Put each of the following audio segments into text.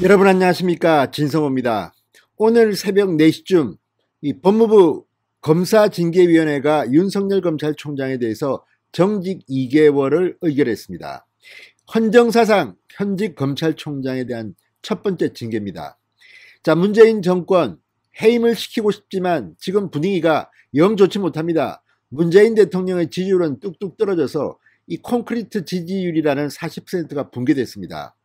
여러분 안녕하십니까, 진성호입니다. 오늘 새벽 4시쯤 이 법무부 검사징계위원회가 윤석열 검찰총장에 대해서 정직 2개월을 의결했습니다. 헌정사상 현직 검찰총장에 대한 첫 번째 징계입니다. 자, 문재인 정권 해임을 시키고 싶지만 지금 분위기가 영 좋지 못합니다. 문재인 대통령의 지지율은 뚝뚝 떨어져서 이 콘크리트 지지율이라는 40%가 붕괴됐습니다.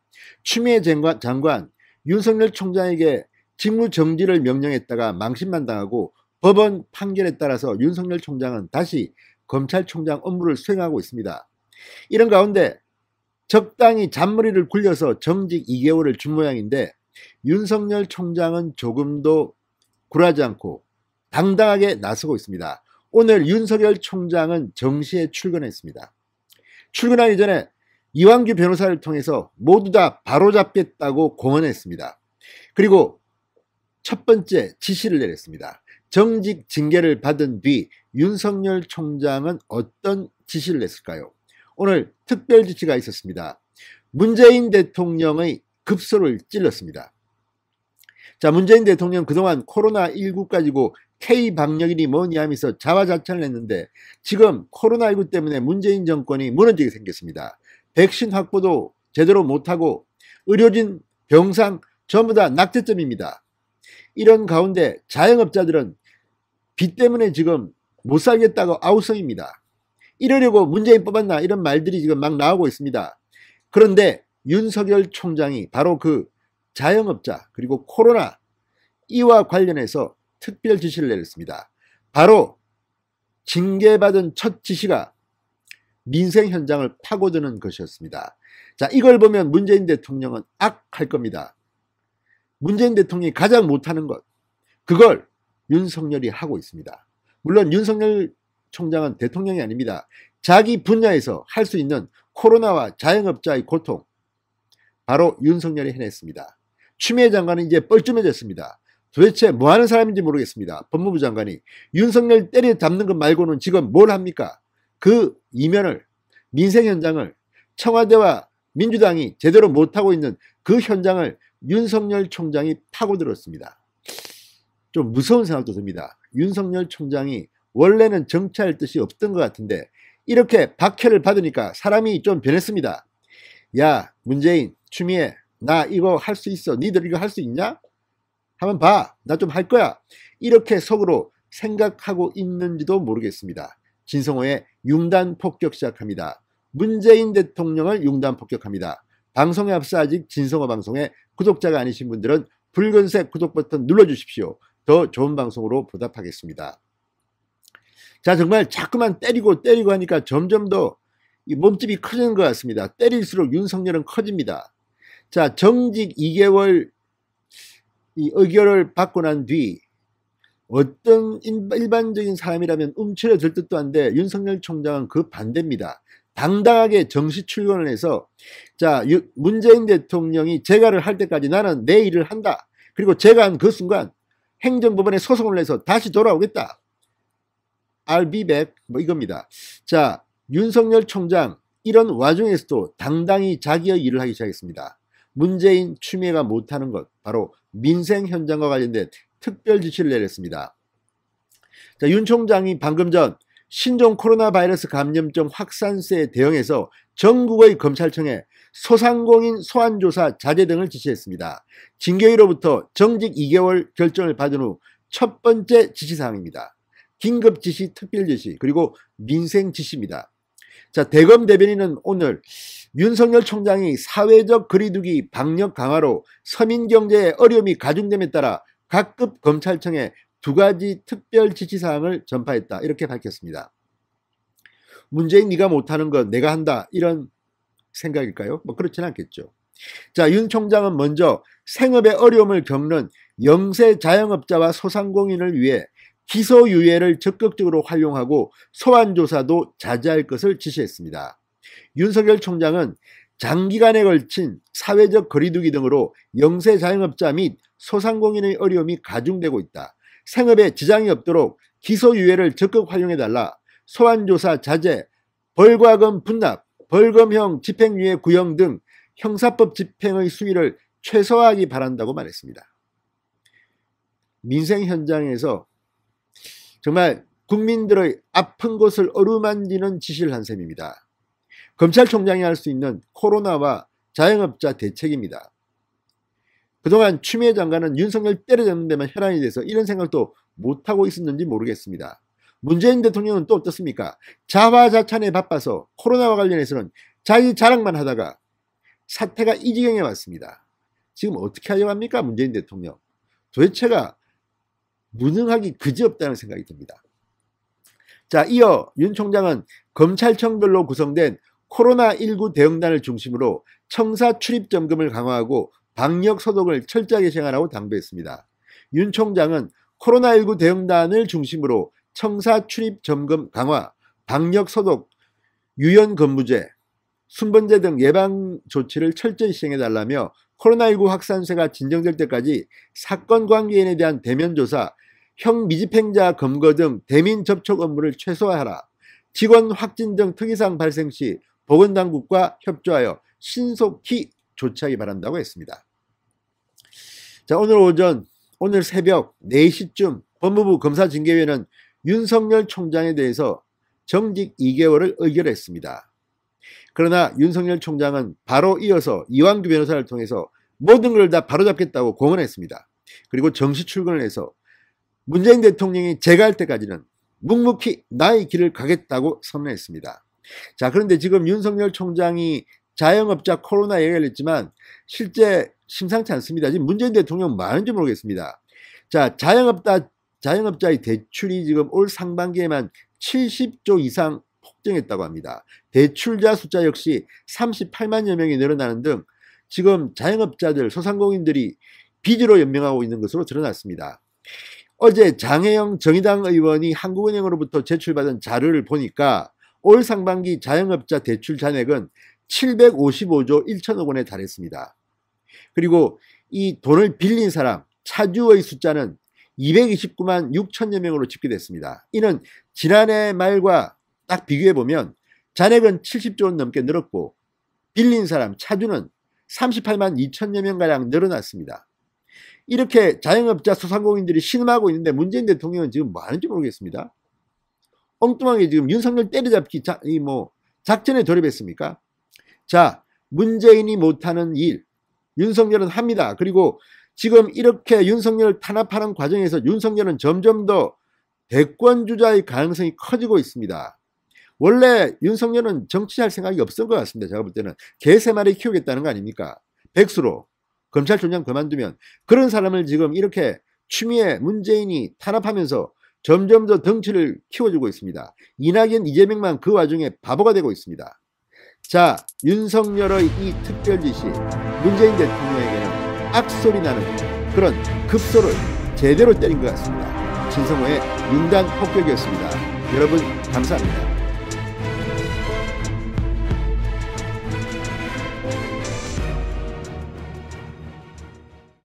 추미애 장관 윤석열 총장에게 직무 정지를 명령했다가 망신만 당하고 법원 판결에 따라서 윤석열 총장은 다시 검찰총장 업무를 수행하고 있습니다. 이런 가운데 적당히 잔머리를 굴려서 정직 2개월을 준 모양인데 윤석열 총장은 조금도 굴하지 않고 당당하게 나서고 있습니다. 오늘 윤석열 총장은 정시에 출근했습니다. 출근하기 전에 이완규 변호사를 통해서 모두 다 바로잡겠다고 공언했습니다. 그리고 첫 번째 지시를 내렸습니다. 정직 징계를 받은 뒤 윤석열 총장은 어떤 지시를 냈을까요? 오늘 특별 지시가 있었습니다. 문재인 대통령의 급소를 찔렀습니다. 자, 문재인 대통령 그동안 코로나19 가지고 K방역이니 뭐니 하면서 자화자찬을 했는데 지금 코로나19 때문에 문재인 정권이 무너지게 생겼습니다. 백신 확보도 제대로 못하고 의료진, 병상 전부 다 낙제점입니다. 이런 가운데 자영업자들은 비 때문에 지금 못 살겠다고 아우성입니다. 이러려고 문재인 뽑았나 이런 말들이 지금 막 나오고 있습니다. 그런데 윤석열 총장이 바로 그 자영업자 그리고 코로나 이와 관련해서 특별 지시를 내렸습니다. 바로 징계받은 첫 지시가 민생 현장을 파고드는 것이었습니다. 자, 이걸 보면 문재인 대통령은 할 겁니다. 문재인 대통령이 가장 못하는 것, 그걸 윤석열이 하고 있습니다. 물론 윤석열 총장은 대통령이 아닙니다. 자기 분야에서 할 수 있는 코로나와 자영업자의 고통, 바로 윤석열이 해냈습니다. 추미애 장관은 이제 뻘쭘해졌습니다. 도대체 뭐 하는 사람인지 모르겠습니다. 법무부 장관이 윤석열 때려잡는 것 말고는 지금 뭘 합니까? 그 이면을, 민생 현장을, 청와대와 민주당이 제대로 못하고 있는 그 현장을 윤석열 총장이 파고들었습니다. 좀 무서운 생각도 듭니다. 윤석열 총장이 원래는 정치할 뜻이 없던 것 같은데 이렇게 박해를 받으니까 사람이 좀 변했습니다. 야, 문재인, 추미애, 나 이거 할 수 있어. 니들 이거 할 수 있냐? 한번 봐. 나 좀 할 거야. 이렇게 속으로 생각하고 있는지도 모르겠습니다. 진성호의 융단 폭격 시작합니다. 문재인 대통령을 융단 폭격합니다. 방송에 앞서 아직 진성호 방송에 구독자가 아니신 분들은 붉은색 구독 버튼 눌러주십시오. 더 좋은 방송으로 보답하겠습니다. 자, 정말 자꾸만 때리고 하니까 점점 더 이 몸집이 커지는 것 같습니다. 때릴수록 윤석열은 커집니다. 자, 정직 2개월 이 의결을 받고 난 뒤 어떤 일반적인 사람이라면 움츠러들 듯도 한데 윤석열 총장은 그 반대입니다. 당당하게 정시 출근을 해서 자, 문재인 대통령이 재가를 할 때까지 나는 내 일을 한다. 그리고 재가한 그 순간 행정법원에 소송을 내서 다시 돌아오겠다. I'll be back 뭐 이겁니다. 자, 윤석열 총장 이런 와중에서도 당당히 자기의 일을 하기 시작했습니다. 문재인, 추미애가 못하는 것 바로 민생 현장과 관련된 특별 지시를 내렸습니다. 자, 윤 총장이 방금 전 신종 코로나 바이러스 감염증 확산세에 대응해서 전국의 검찰청에 소상공인 소환조사 자제 등을 지시했습니다. 징계위로부터 정직 2개월 결정을 받은 후 첫 번째 지시사항입니다. 긴급 지시, 특별 지시, 그리고 민생 지시입니다. 자, 대검 대변인은 오늘 윤석열 총장이 사회적 거리두기 방역 강화로 서민 경제에 어려움이 가중됨에 따라 각급 검찰청에 2가지 특별 지시사항을 전파했다. 이렇게 밝혔습니다. 문재인 네가 못하는 건 내가 한다. 이런 생각일까요? 뭐 그렇지는 않겠죠. 자, 윤 총장은 먼저 생업에 어려움을 겪는 영세 자영업자와 소상공인을 위해 기소유예를 적극적으로 활용하고 소환조사도 자제할 것을 지시했습니다. 윤석열 총장은 장기간에 걸친 사회적 거리두기 등으로 영세 자영업자 및 소상공인의 어려움이 가중되고 있다. 생업에 지장이 없도록 기소유예를 적극 활용해달라. 소환조사 자제, 벌과금 분납, 벌금형 집행유예 구형 등 형사법 집행의 수위를 최소화하기 바란다고 말했습니다. 민생 현장에서 정말 국민들의 아픈 곳을 어루만지는 지시를 한 셈입니다. 검찰총장이 할 수 있는 코로나와 자영업자 대책입니다. 그동안 추미애 장관은 윤석열 때려잡는 데만 혈안이 돼서 이런 생각도 못하고 있었는지 모르겠습니다. 문재인 대통령은 또 어떻습니까? 자화자찬에 바빠서 코로나와 관련해서는 자기 자랑만 하다가 사태가 이 지경에 왔습니다. 지금 어떻게 하려고 합니까? 문재인 대통령. 도대체가 무능하기 그지없다는 생각이 듭니다. 자, 이어 윤 총장은 검찰청별로 구성된 코로나19 대응단을 중심으로 청사 출입 점검을 강화하고 방역 소독을 철저하게 시행하라고 당부했습니다. 윤 총장은 코로나19 대응단을 중심으로 청사 출입 점검 강화, 방역 소독, 유연 근무제, 순번제 등 예방 조치를 철저히 시행해달라며 코로나19 확산세가 진정될 때까지 사건 관계인에 대한 대면 조사, 형 미집행자 검거 등 대민 접촉 업무를 최소화하라. 직원 확진 등 특이사항 발생 시 보건당국과 협조하여 신속히 조치하기 바란다고 했습니다. 자, 오늘 새벽 4시쯤 법무부 검사징계위원회는 윤석열 총장에 대해서 정직 2개월을 의결했습니다. 그러나 윤석열 총장은 바로 이어서 이완규 변호사를 통해서 모든 걸 다 바로잡겠다고 공언했습니다. 그리고 정시 출근을 해서 문재인 대통령이 재가할 때까지는 묵묵히 나의 길을 가겠다고 선언했습니다. 자, 그런데 지금 윤석열 총장이 자영업자 코로나 얘기를 했지만 실제 심상치 않습니다. 지금 문재인 대통령 뭐 하는지 모르겠습니다. 자, 자영업자의 대출이 지금 올 상반기에만 70조 이상 폭증했다고 합니다. 대출자 숫자 역시 38만여 명이 늘어나는 등 지금 자영업자들, 소상공인들이 빚으로 연명하고 있는 것으로 드러났습니다. 어제 장혜영 정의당 의원이 한국은행으로부터 제출받은 자료를 보니까 올 상반기 자영업자 대출 잔액은 755조 1천억 원에 달했습니다. 그리고 이 돈을 빌린 사람, 차주의 숫자는 229만 6천여 명으로 집계됐습니다. 이는 지난해 말과 딱 비교해보면 잔액은 70조 원 넘게 늘었고 빌린 사람, 차주는 38만 2천여 명가량 늘어났습니다. 이렇게 자영업자 소상공인들이 신음하고 있는데 문재인 대통령은 지금 뭐 하는지 모르겠습니다. 엉뚱하게 지금 윤석열 때려잡기 작전에 돌입했습니까? 자, 문재인이 못하는 일 윤석열은 합니다. 그리고 지금 이렇게 윤석열을 탄압하는 과정에서 윤석열은 점점 더 대권주자의 가능성이 커지고 있습니다. 원래 윤석열은 정치할 생각이 없을 것 같습니다. 제가 볼 때는 개 3마리 키우겠다는 거 아닙니까? 백수로 검찰총장 그만두면 그런 사람을 지금 이렇게 추미애 문재인이 탄압하면서 점점 더 덩치를 키워주고 있습니다. 이낙연 이재명만 그 와중에 바보가 되고 있습니다. 자, 윤석열의 이 특별 지시 문재인 대통령에게는 악소리 나는 그런 급소를 제대로 때린 것 같습니다. 진성호의 윤단 폭격이었습니다. 여러분 감사합니다.